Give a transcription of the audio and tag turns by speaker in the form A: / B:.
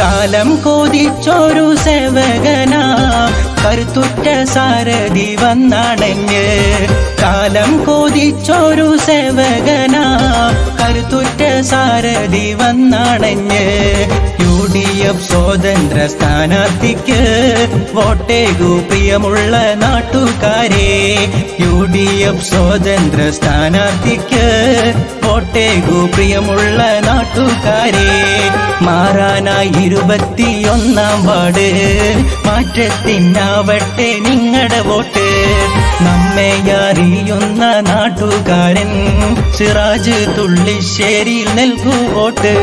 A: കാലം കൊതിച്ചൊരു സേവകനാ കരുത്തുറ്റ സാരഥി വന്നണഞ്ഞ് കാലം കൊതിച്ചൊരു സേവകനാ കരുത്തുറ്റ സാരഥി വന്നണഞ്ഞ് UDF സ്വതന്ത്ര സ്ഥാനാർത്ഥിക്ക് വോട്ടേകു പ്രിയമുള്ള നാട്ടുകാരെ UDF സ്വതന്ത്ര സ്ഥാനാർത്ഥിക്ക് വോട്ടേകു പ്രിയമുള്ള നാട്ടുകാരെ മാറാനായി 21-ാം വാർഡ് മാറ്റത്തിനാവട്ടെ നിങ്ങളുടെ വോട്ട് നമ്മെ അറിയുന്ന നാട്ടുകാരൻ സിറാജ് തുള്ളിശ്ശേരിയിൽ നൽകൂ വോട്ട്